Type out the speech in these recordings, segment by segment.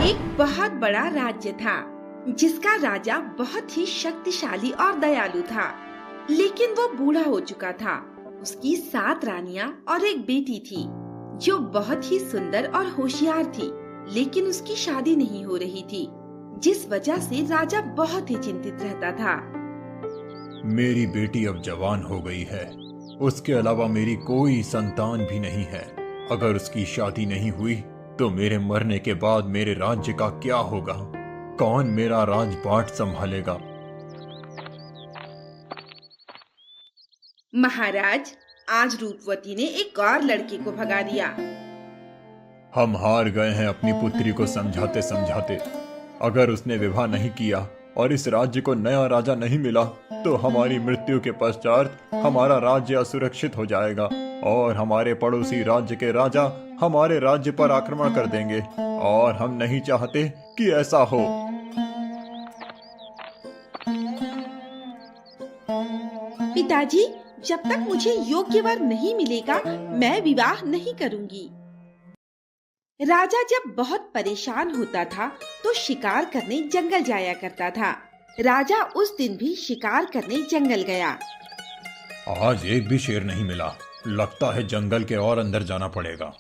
एक बहुत बड़ा राज्य था जिसका राजा बहुत ही शक्तिशाली और दयालु था, लेकिन वो बूढ़ा हो चुका था। उसकी 7 रानियां और एक बेटी थी जो बहुत ही सुंदर और होशियार थी, लेकिन उसकी शादी नहीं हो रही थी, जिस वजह से राजा बहुत ही चिंतित रहता था। मेरी बेटी अब जवान हो गई है, उसके अलावा मेरी कोई संतान भी नहीं है। अगर उसकी शादी नहीं हुई तो मेरे मरने के बाद मेरे राज्य का क्या होगा? कौन मेरा राजपाट संभालेगा? महाराज, आज रूपवती ने एक और लड़के को भगा दिया। हम हार गए हैं अपनी पुत्री को समझाते समझाते। अगर उसने विवाह नहीं किया और इस राज्य को नया राजा नहीं मिला तो हमारी मृत्यु के पश्चात हमारा राज्य असुरक्षित हो जाएगा और हमारे पड़ोसी राज्य के राजा हमारे राज्य पर आक्रमण कर देंगे, और हम नहीं चाहते कि ऐसा हो। पिताजी, जब तक मुझे योग्य वर नहीं मिलेगा मैं विवाह नहीं करूंगी। राजा जब बहुत परेशान होता था तो शिकार करने जंगल जाया करता था। राजा उस दिन भी शिकार करने जंगल गया। आज एक भी शेर नहीं मिला, लगता है जंगल के और अंदर जाना पड़ेगा।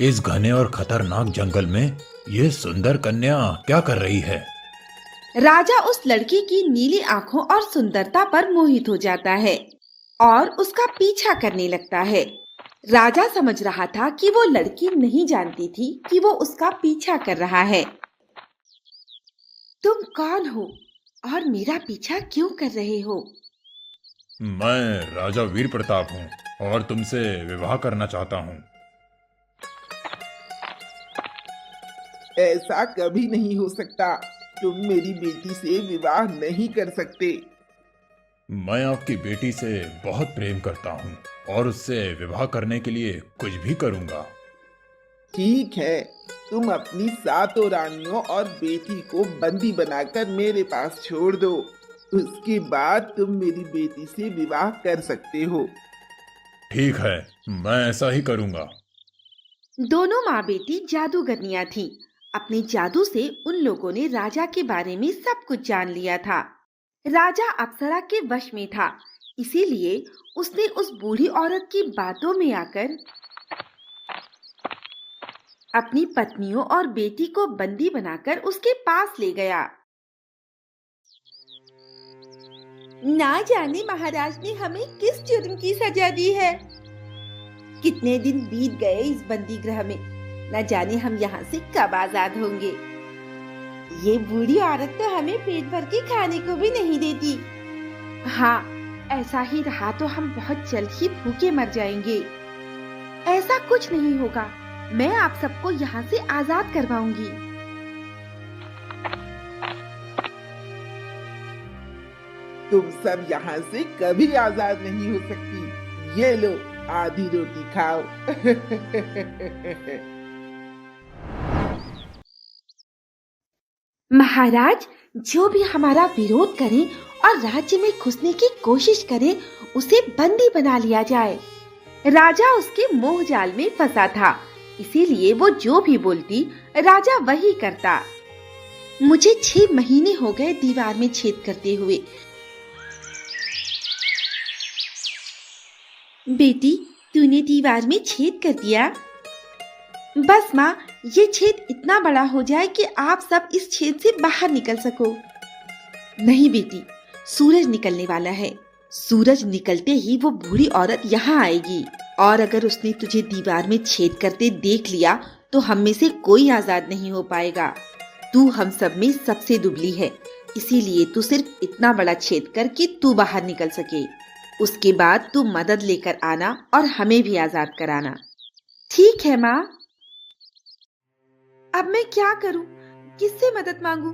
इस घने और खतरनाक जंगल में ये सुंदर कन्या क्या कर रही है? राजा उस लड़की की नीली आंखों और सुंदरता पर मोहित हो जाता है और उसका पीछा करने लगता है। राजा समझ रहा था कि वो लड़की नहीं जानती थी कि वो उसका पीछा कर रहा है। तुम कौन हो और मेरा पीछा क्यों कर रहे हो? मैं राजा वीर प्रताप हूँ और तुमसे विवाह करना चाहता हूँ। ऐसा कभी नहीं हो सकता। तुम मेरी बेटी से विवाह नहीं कर सकते। मैं आपकी बेटी से बहुत प्रेम करता हूँ और उससे विवाह करने के लिए कुछ भी करूँगा। ठीक है, तुम अपनी 7 रानियों और बेटी को बंदी बनाकर मेरे पास छोड़ दो। उसके बाद तुम मेरी बेटी से विवाह कर सकते हो। ठीक है, मैं ऐसा ही करूँगा। दोनों माँ बेटी जादूगरनियां थीं। अपने जादू से उन लोगों ने राजा के बारे में सब कुछ जान लिया था। राजा अप्सरा के वश में था, इसीलिए उसने उस बूढ़ी औरत की बातों में आकर अपनी पत्नियों और बेटी को बंदी बनाकर उसके पास ले गया। ना जाने महाराज ने हमें किस जुर्म की सजा दी है। कितने दिन बीत गए इस बंदी गृह में, न जाने हम यहाँ से कब आजाद होंगे। ये बूढ़ी औरत तो हमें पेट भर के खाने को भी नहीं देती। हाँ, ऐसा ही रहा तो हम बहुत जल्द ही भूखे मर जाएंगे। ऐसा कुछ नहीं होगा, मैं आप सबको यहाँ से आजाद करवाऊंगी। तुम सब यहाँ से कभी आजाद नहीं हो सकती। ये लो, आधी रोटी खाओ। महाराज, जो भी हमारा विरोध करे और राज्य में घुसने की कोशिश करे उसे बंदी बना लिया जाए। राजा उसके मोह जाल में फंसा था, इसीलिए वो जो भी बोलती राजा वही करता। मुझे 6 महीने हो गए दीवार में छेद करते हुए। बेटी, तूने दीवार में छेद कर दिया। बस माँ, ये छेद इतना बड़ा हो जाए कि आप सब इस छेद से बाहर निकल सको। नहीं बेटी, सूरज निकलने वाला है। सूरज निकलते ही वो बूढ़ी औरत यहाँ आएगी और अगर उसने तुझे दीवार में छेद करते देख लिया तो हम में से कोई आजाद नहीं हो पाएगा। तू हम सब में सबसे दुबली है, इसीलिए तू सिर्फ इतना बड़ा छेद कर कि तू बाहर निकल सके। उसके बाद तू मदद लेकर आना और हमें भी आजाद कराना। ठीक है माँ। अब मैं क्या करूं? किससे मदद मांगूं?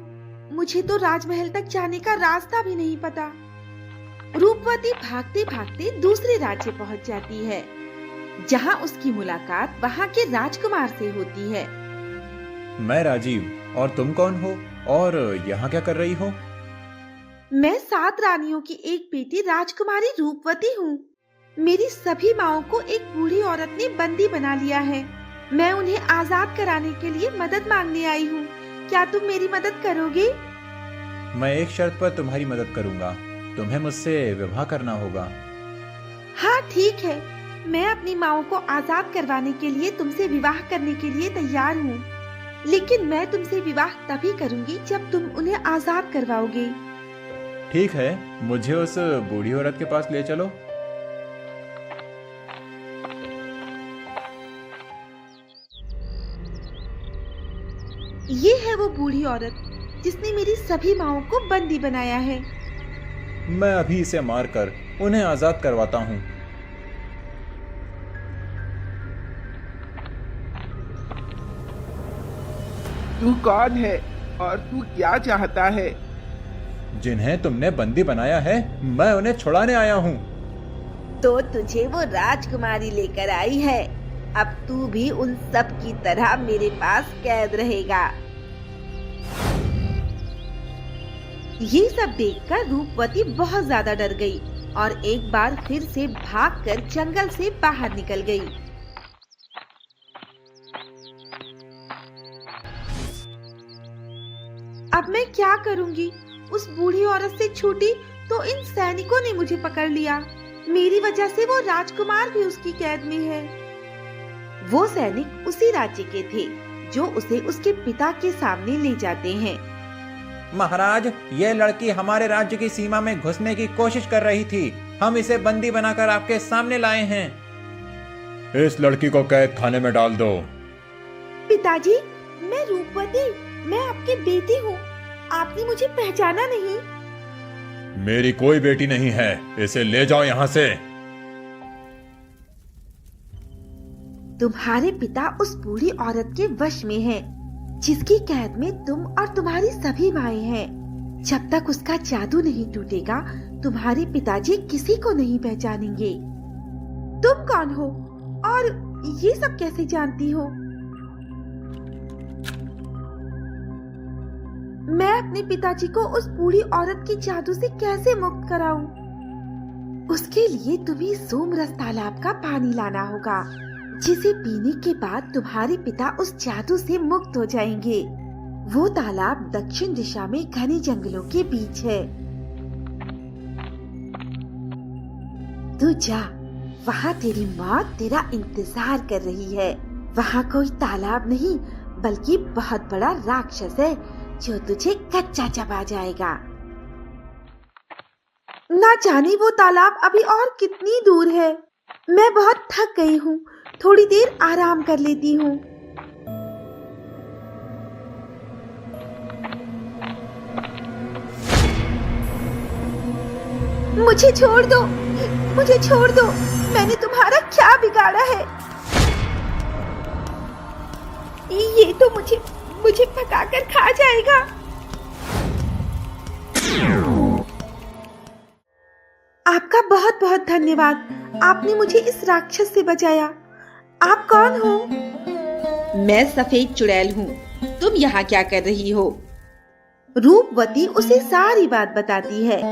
मुझे तो राजमहल तक जाने का रास्ता भी नहीं पता। रूपवती भागते भागते दूसरे राज्य पहुंच जाती है, जहां उसकी मुलाकात वहां के राजकुमार से होती है। मैं राजीव, और तुम कौन हो और यहाँ क्या कर रही हो? मैं 7 रानियों की एक बेटी राजकुमारी रूपवती हूँ। मेरी सभी माँओं को एक बूढ़ी औरत ने बंदी बना लिया है। मैं उन्हें आजाद कराने के लिए मदद मांगने आई हूँ। क्या तुम मेरी मदद करोगे? मैं एक शर्त पर तुम्हारी मदद करूंगा। तुम्हें मुझसे विवाह करना होगा। हाँ ठीक है, मैं अपनी माँओं को आजाद करवाने के लिए तुमसे विवाह करने के लिए तैयार हूँ, लेकिन मैं तुमसे विवाह तभी करूँगी जब तुम उन्हें आजाद करवाओगे। ठीक है, मुझे उस बूढ़ी औरत के पास ले चलो। ये है वो बूढ़ी औरत जिसने मेरी सभी माँओं को बंदी बनाया है। मैं अभी इसे मारकर उन्हें आजाद करवाता हूँ। तू कौन है और तू क्या चाहता है? जिन्हें तुमने बंदी बनाया है, मैं उन्हें छुड़ाने आया हूँ। तो तुझे वो राजकुमारी लेकर आई है। अब तू भी उन सब की तरह मेरे पास कैद रहेगा। ये सब देखकर रूपवती बहुत ज्यादा डर गई और एक बार फिर से भागकर जंगल से बाहर निकल गई। अब मैं क्या करूंगी? उस बूढ़ी औरत से छूटी तो इन सैनिकों ने मुझे पकड़ लिया। मेरी वजह से वो राजकुमार भी उसकी कैद में है। वो सैनिक उसी राज्य के थे जो उसे उसके पिता के सामने ले जाते हैं। महाराज, ये लड़की हमारे राज्य की सीमा में घुसने की कोशिश कर रही थी। हम इसे बंदी बनाकर आपके सामने लाए हैं। इस लड़की को कैद खाने में डाल दो। पिताजी, मैं रूपवती, मैं आपकी बेटी हूँ। आपने मुझे पहचाना नहीं? मेरी कोई बेटी नहीं है, इसे ले जाओ यहाँ से। तुम्हारे पिता उस बूढ़ी औरत के वश में है, जिसकी कैद में तुम और तुम्हारी सभी माएं हैं। जब तक उसका जादू नहीं टूटेगा, तुम्हारे पिताजी किसी को नहीं पहचानेंगे। तुम कौन हो और ये सब कैसे जानती हो? मैं अपने पिताजी को उस बूढ़ी औरत के जादू से कैसे मुक्त कराऊं? उसके लिए तुम्हें सोमरस तालाब का पानी लाना होगा, जिसे पीने के बाद तुम्हारे पिता उस जादू से मुक्त हो जाएंगे। वो तालाब दक्षिण दिशा में घने जंगलों के बीच है। तू जा, वहाँ तेरी मौत तेरा इंतजार कर रही है। वहाँ कोई तालाब नहीं, बल्कि बहुत बड़ा राक्षस है जो तुझे कच्चा चबा जाएगा। ना जाने वो तालाब अभी और कितनी दूर है। मैं बहुत थक गई हूँ, थोड़ी देर आराम कर लेती हूँ। मुझे छोड़ दो, मुझे छोड़ दो। मैंने तुम्हारा क्या बिगाड़ा है? ये तो मुझे पकाकर खा जाएगा। आपका बहुत बहुत धन्यवाद, आपने मुझे इस राक्षस से बचाया। आप कौन हो? मैं सफेद चुड़ैल हूँ। तुम यहाँ क्या कर रही हो? रूपवती उसे सारी बात बताती है।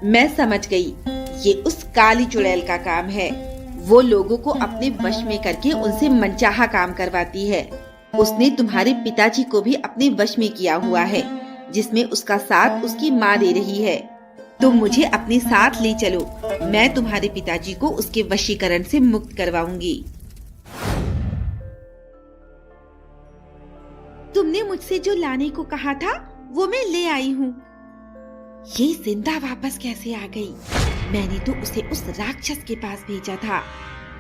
मैं समझ गई, ये उस काली चुड़ैल का काम है। वो लोगों को अपने वश में करके उनसे मनचाहा काम करवाती है। उसने तुम्हारे पिताजी को भी अपने वश में किया हुआ है, जिसमें उसका साथ उसकी माँ दे रही है। तुम मुझे अपने साथ ले चलो, मैं तुम्हारे पिताजी को उसके वशीकरण से मुक्त करवाऊंगी। तुमने मुझसे जो लाने को कहा था, वो मैं ले आई हूँ। ये जिंदा वापस कैसे आ गई? मैंने तो उसे उस राक्षस के पास भेजा था,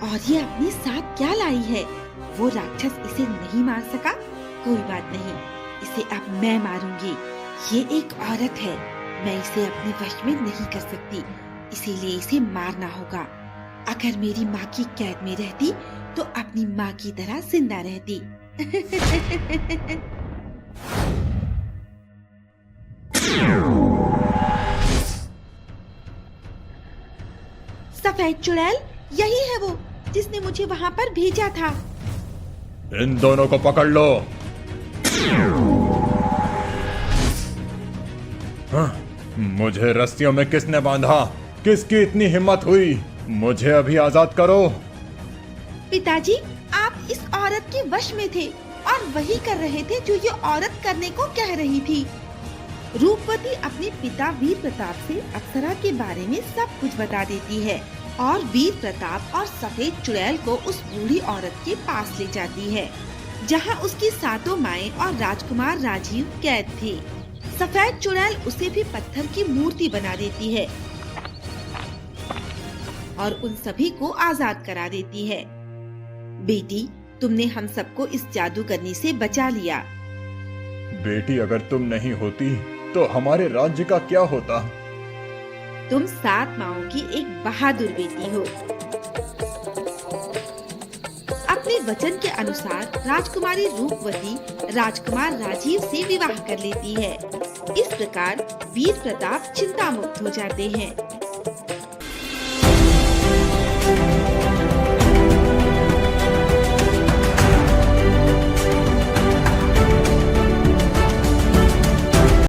और ये अपने साथ क्या लाई है? वो राक्षस इसे नहीं मार सका? कोई बात नहीं, इसे अब मैं मारूंगी। ये एक औरत है, मैं इसे अपने वश में नहीं कर सकती, इसीलिए इसे मारना होगा। अगर मेरी माँ की कैद में रहती तो अपनी माँ की तरह जिंदा रहती। सफेद चुड़ैल, यही है वो जिसने मुझे वहाँ पर भेजा था। इन दोनों को पकड़ लो। हाँ, मुझे रस्सियों में किसने बांधा? किसकी इतनी हिम्मत हुई? मुझे अभी आजाद करो। पिताजी, आप इस औरत के वश में थे और वही कर रहे थे जो ये औरत करने को कह रही थी। रूपवती अपने पिता वीर प्रताप से अप्सरा के बारे में सब कुछ बता देती है और वीर प्रताप और सफेद चुड़ैल को उस बूढ़ी औरत के पास ले जाती है, जहां उसकी सातों माएं और राजकुमार राजीव कैद थे। सफेद चुड़ैल उसे भी पत्थर की मूर्ति बना देती है और उन सभी को आजाद करा देती है। बेटी, तुमने हम सबको इस जादूगरनी से बचा लिया। बेटी, अगर तुम नहीं होती तो हमारे राज्य का क्या होता? तुम 7 माओं की एक बहादुर बेटी हो। अपने वचन के अनुसार राजकुमारी रूपवती राजकुमार राजीव से विवाह कर लेती है। इस प्रकार वीर प्रताप चिंता मुक्त हो जाते हैं।